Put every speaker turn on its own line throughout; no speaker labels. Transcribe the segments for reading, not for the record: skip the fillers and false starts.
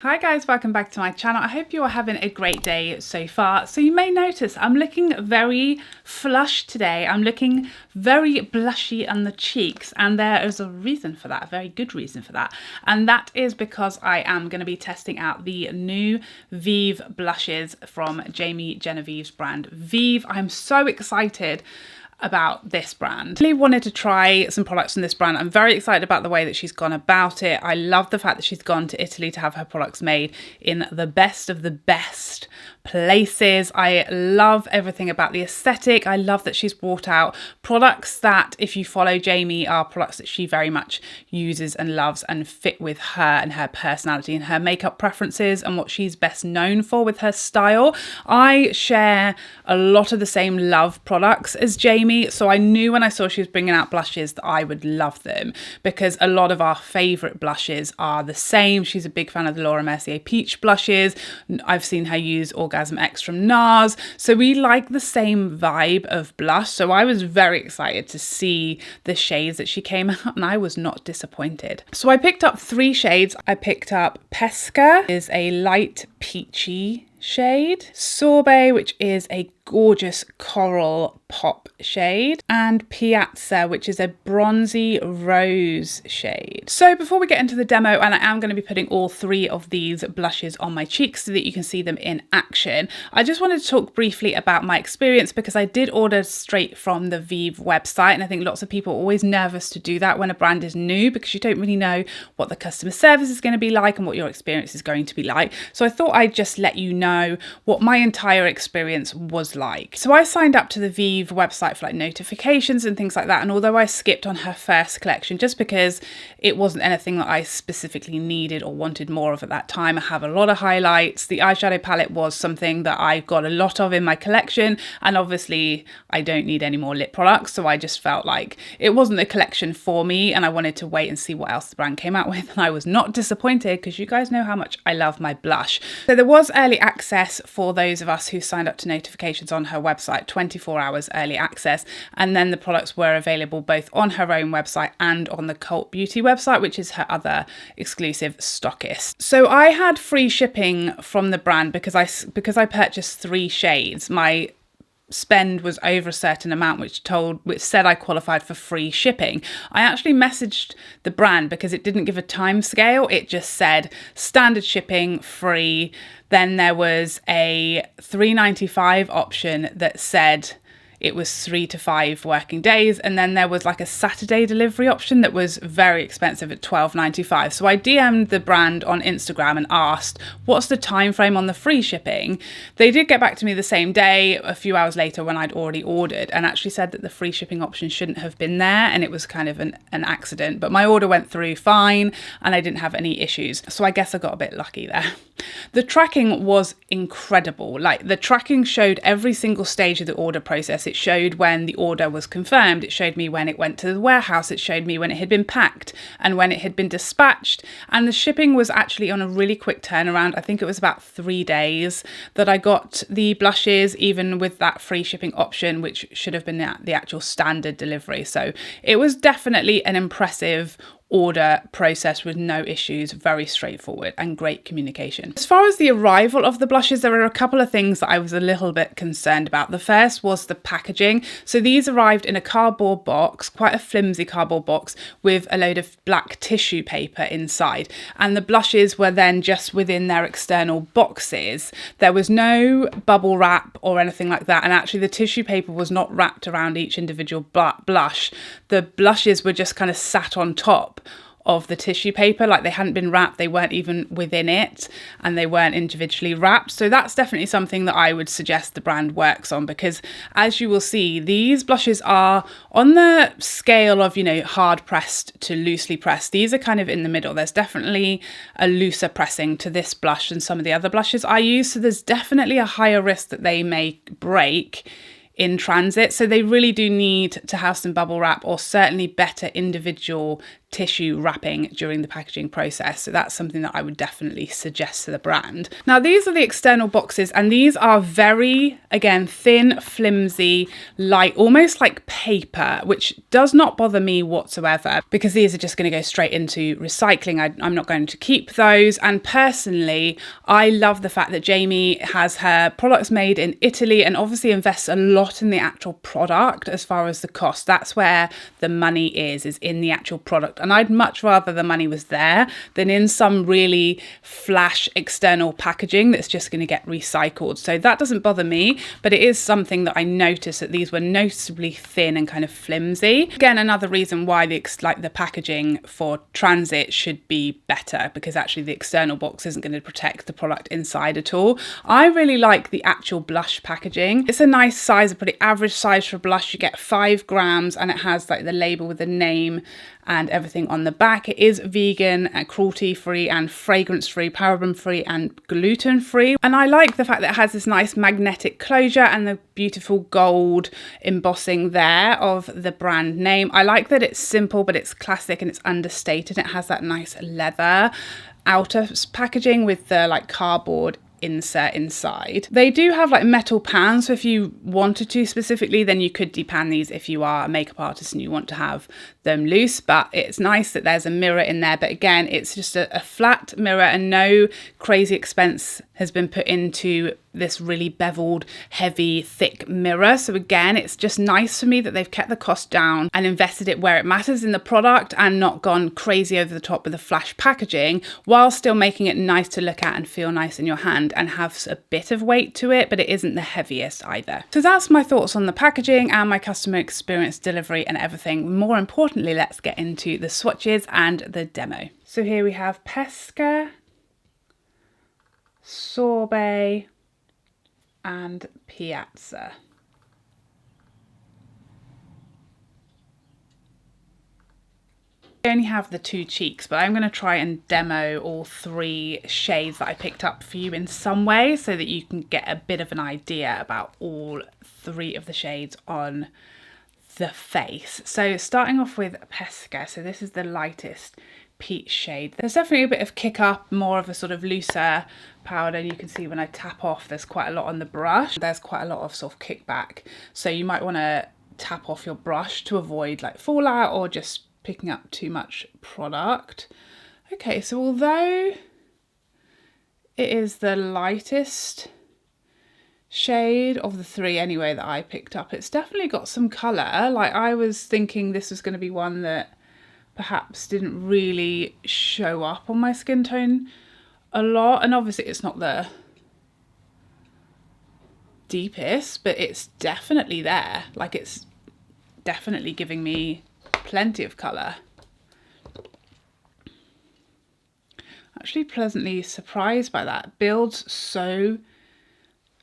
Hi guys, welcome back to my channel. I hope you are having a great day so far. So you may notice I'm looking very flushed today. I'm looking very blushy on the cheeks, and there is a reason for that, a very good reason for that. And that is because I am going to be testing out the new Vieve blushes from Genevieve's brand Vieve. I'm so excited about this brand. I really wanted to try some products from this brand. I'm very excited about the way that she's gone about it. I love the fact that she's gone to Italy to have her products made in the best of the best places. I love everything about the aesthetic. I love that she's brought out products that, if you follow Jamie, are products that she very much uses and loves and fit with her and her personality and her makeup preferences and what she's best known for with her style. I share a lot of the same love products as Jamie, so I knew when I saw she was bringing out blushes that I would love them, because a lot of our favourite blushes are the same. She's a big fan of the Laura Mercier Peach blushes. I've seen her use Orgasm X from NARS, so we like the same vibe of blush. So I was very excited to see the shades that she came out, and I was not disappointed. So I picked up 3 shades. I picked up Pesca, is a light peachy shade, Sorbet, which is a gorgeous coral pop shade, and Piazza, which is a bronzy rose shade. So before we get into the demo, and I am going to be putting all 3 of these blushes on my cheeks so that you can see them in action, I just wanted to talk briefly about my experience, because I did order straight from the Vieve website, and I think lots of people are always nervous to do that when a brand is new, because you don't really know what the customer service is going to be like and what your experience is going to be like. So I thought I'd just let you know what my entire experience was like. So I signed up to the Vieve website for like notifications and things like that, and although I skipped on her first collection just because it wasn't anything that I specifically needed or wanted more of at that time, I have a lot of highlights. The eyeshadow palette was something that I've got a lot of in my collection, and obviously I don't need any more lip products, so I just felt like it wasn't a collection for me, and I wanted to wait and see what else the brand came out with, and I was not disappointed, because you guys know how much I love my blush. So there was early access for those of us who signed up to notifications on her website, 24 hours early access, and then the products were available both on her own website and on the Cult Beauty website, which is her other exclusive stockist. So I had free shipping from the brand because I purchased 3 shades. My spend was over a certain amount, which said I qualified for free shipping. I actually messaged the brand because it didn't give a time scale. It just said standard shipping, free. Then there was a $3.95 option that said it was 3 to 5 working days, and then there was like a Saturday delivery option that was very expensive at $12.95. So I DM'd the brand on Instagram and asked, what's the time frame on the free shipping? They did get back to me the same day, a few hours later, when I'd already ordered, and actually said that the free shipping option shouldn't have been there, and it was kind of an accident. But my order went through fine, and I didn't have any issues. So I guess I got a bit lucky there. The tracking was incredible. Like, the tracking showed every single stage of the order process. It showed when the order was confirmed. It showed me when it went to the warehouse. It showed me when it had been packed and when it had been dispatched. And the shipping was actually on a really quick turnaround. I think it was about 3 days that I got the blushes, even with that free shipping option, which should have been the actual standard delivery. So it was definitely an impressive order process with no issues, very straightforward and great communication. As far as the arrival of the blushes, there were a couple of things that I was a little bit concerned about. The first was the packaging. So these arrived in a cardboard box, quite a flimsy cardboard box, with a load of black tissue paper inside, and the blushes were then just within their external boxes. There was no bubble wrap or anything like that, and actually the tissue paper was not wrapped around each individual blush. The blushes were just kind of sat on top of the tissue paper, like they hadn't been wrapped, they weren't even within it, and they weren't individually wrapped. So that's definitely something that I would suggest the brand works on, because as you will see, these blushes are on the scale of, you know, hard pressed to loosely pressed. These are kind of in the middle. There's definitely a looser pressing to this blush than some of the other blushes I use, so there's definitely a higher risk that they may break in transit. So they really do need to have some bubble wrap, or certainly better individual tissue wrapping during the packaging process. So that's something that I would definitely suggest to the brand. Now these are the external boxes, and these are very, again, thin, flimsy, light, almost like paper, which does not bother me whatsoever because these are just going to go straight into recycling. I'm not going to keep those. And personally, I love the fact that Jamie has her products made in Italy and obviously invests a lot in the actual product as far as the cost. That's where the money is in the actual product. And I'd much rather the money was there than in some really flash external packaging that's just going to get recycled. So that doesn't bother me, but it is something that I noticed that these were noticeably thin and kind of flimsy. Again, another reason why the packaging for transit should be better, because actually the external box isn't going to protect the product inside at all. I really like the actual blush packaging. It's a nice size, a pretty average size for blush. You get 5 grams and it has like the label with the name and everything on the back. It is vegan, cruelty-free and fragrance-free, paraben-free and gluten-free. And I like the fact that it has this nice magnetic closure and the beautiful gold embossing there of the brand name. I like that it's simple, but it's classic and it's understated. It has that nice leather outer packaging with the like cardboard insert inside. They do have like metal pans, so if you wanted to specifically, then you could depan these if you are a makeup artist and you want to have them loose. But it's nice that there's a mirror in there, but again, it's just a flat mirror and no crazy expense has been put into this really beveled, heavy, thick mirror. So again, it's just nice for me that they've kept the cost down and invested it where it matters in the product and not gone crazy over the top with the flash packaging, while still making it nice to look at and feel nice in your hand and have a bit of weight to it, but it isn't the heaviest either. So that's my thoughts on the packaging and my customer experience, delivery and everything. More importantly, let's get into the swatches and the demo. So here we have Pesca, Sorbet and Piazza. I only have the 2 cheeks, but I'm going to try and demo all 3 shades that I picked up for you in some way so that you can get a bit of an idea about all 3 of the shades on the face. So starting off with Pesca, so this is the lightest peach shade. There's definitely a bit of kick up, more of a sort of looser powder. You can see when I tap off, there's quite a lot on the brush. There's quite a lot of sort of kickback. So you might want to tap off your brush to avoid like fallout or just picking up too much product. Okay, so although it is the lightest shade of the 3 anyway that I picked up, it's definitely got some colour. Like I was thinking this was going to be one that perhaps didn't really show up on my skin tone a lot, and obviously it's not the deepest, but it's definitely there. Like it's definitely giving me plenty of colour. Actually pleasantly surprised by that. Builds so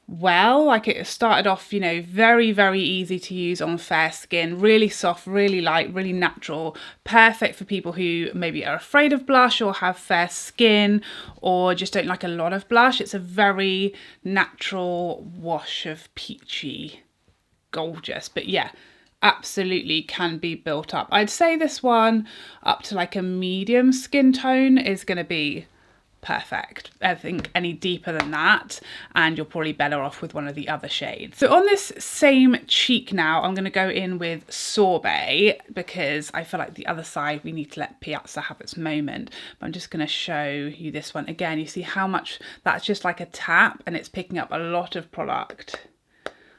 well. Like it started off, you know, very, very easy to use on fair skin, really soft, really light, really natural, perfect for people who maybe are afraid of blush or have fair skin or just don't like a lot of blush. It's a very natural wash of peachy, gorgeous, but yeah, absolutely can be built up. I'd say this one up to like a medium skin tone is going to be perfect. I think any deeper than that and you're probably better off with one of the other shades. So on this same cheek now, I'm going to go in with Sorbet because I feel like the other side we need to let Piazza have its moment. But I'm just going to show you this one again. You see how much that's just like a tap and it's picking up a lot of product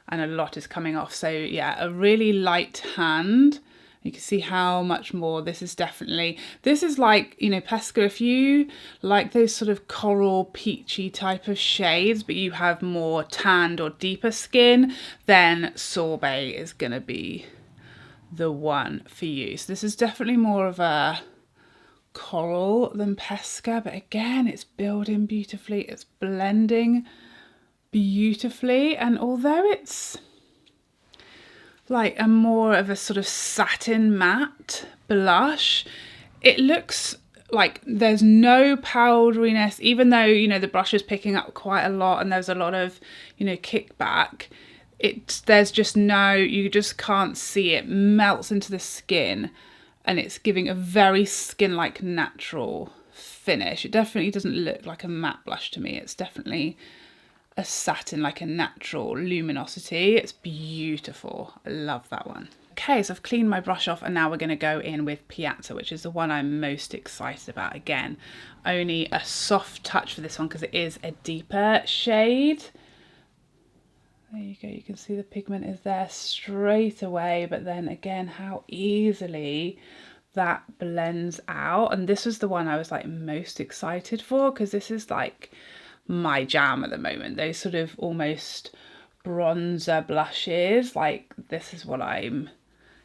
and a lot is coming off. So yeah, a really light hand. You can see how much more this is definitely, this is like, you know, Pesca, if you like those sort of coral peachy type of shades, but you have more tanned or deeper skin, then Sorbet is going to be the one for you. So this is definitely more of a coral than Pesca, but again, it's building beautifully. It's blending beautifully. And although it's like a more of a sort of satin matte blush, it looks like there's no powderiness, even though, you know, the brush is picking up quite a lot and there's a lot of, you know, kickback. There's just no, you just can't see it melts into the skin and it's giving a very skin-like natural finish. It definitely doesn't look like a matte blush to me. It's definitely a satin, like a natural luminosity. It's beautiful. I love that one. Okay, so I've cleaned my brush off and now we're going to go in with Piazza, which is the one I'm most excited about. Again, only a soft touch for this one because it is a deeper shade. There you go, you can see the pigment is there straight away, but then again, how easily that blends out. And this was the one I was like most excited for because this is like my jam at the moment. Those sort of almost bronzer blushes, like this is what I'm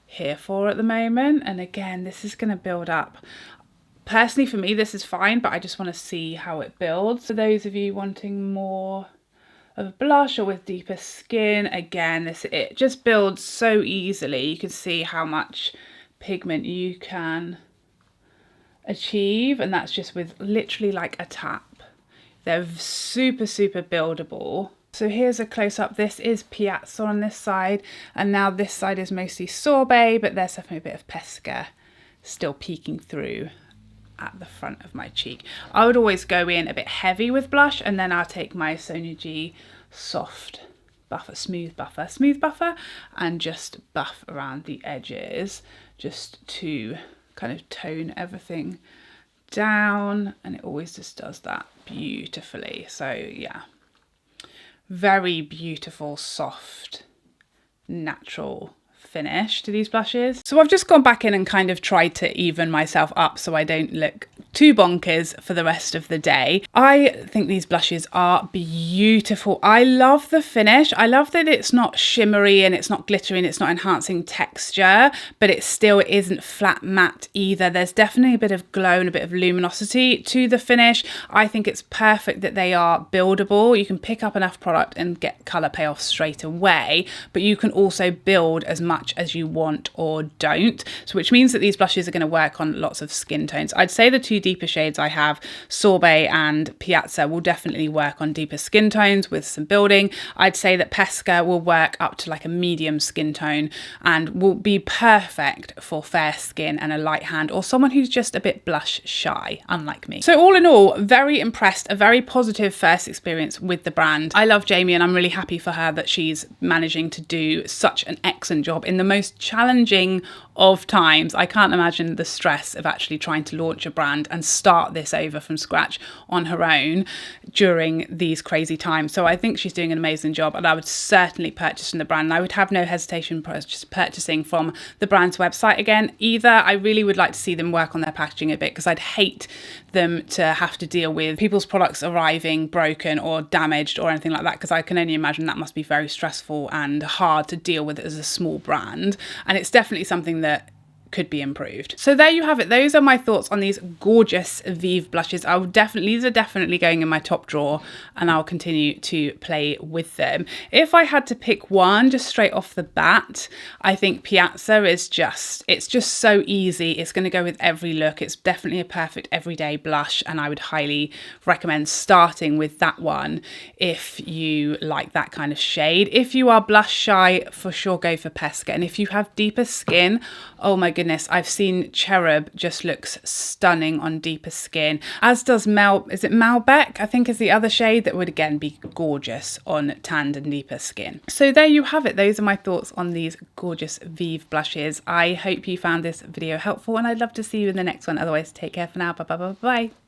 here for at the moment. And again, this is going to build up. Personally, for me, this is fine, but I just want to see how it builds. For those of you wanting more of a blush or with deeper skin, again, it just builds so easily. You can see how much pigment you can achieve, and that's just with literally like a tap. They're super, super buildable. So here's a close-up. This is Piazza on this side, and now this side is mostly Sorbet, but there's definitely a bit of Pesca still peeking through at the front of my cheek. I would always go in a bit heavy with blush, and then I'll take my Sonia G soft buffer, smooth buffer, and just buff around the edges just to kind of tone everything down, and it always just does that beautifully. So yeah, very beautiful, soft, natural finish to these blushes. So I've just gone back in and kind of tried to even myself up so I don't look too bonkers for the rest of the day. I think these blushes are beautiful. I love the finish. I love that it's not shimmery and it's not glittery and it's not enhancing texture, but it still isn't flat matte either. There's definitely a bit of glow and a bit of luminosity to the finish. I think it's perfect that they are buildable. You can pick up enough product and get colour payoff straight away, but you can also build as much as you want or don't. So which means that these blushes are going to work on lots of skin tones. I'd say the two deeper shades I have, Sorbet and Piazza, will definitely work on deeper skin tones with some building. I'd say that Pesca will work up to like a medium skin tone and will be perfect for fair skin and a light hand, or someone who's just a bit blush shy, unlike me. So all in all, very impressed, a very positive first experience with the brand. I love Jamie and I'm really happy for her that she's managing to do such an excellent job in the most challenging of times. I can't imagine the stress of actually trying to launch a brand and start this over from scratch on her own during these crazy times. So I think she's doing an amazing job, and I would certainly purchase from the brand. And I would have no hesitation purchasing from the brand's website again either. I really would like to see them work on their packaging a bit, because I'd hate them to have to deal with people's products arriving broken or damaged or anything like that, because I can only imagine that must be very stressful and hard to deal with as a small brand. And it's definitely something that could be improved. So there you have it. Those are my thoughts on these gorgeous Vieve blushes. These are definitely going in my top drawer, and I'll continue to play with them. If I had to pick one just straight off the bat, I think Piazza is it's just so easy. It's going to go with every look. It's definitely a perfect everyday blush, and I would highly recommend starting with that one if you like that kind of shade. If you are blush shy, for sure go for Pesca. And if you have deeper skin, oh my goodness, I've seen Cherub just looks stunning on deeper skin, as does Malbec, I think is the other shade that would again be gorgeous on tanned and deeper skin. So there you have it. Those are my thoughts on these gorgeous Vieve blushes. I hope you found this video helpful, and I'd love to see you in the next one. Otherwise, take care for now. Bye bye bye bye.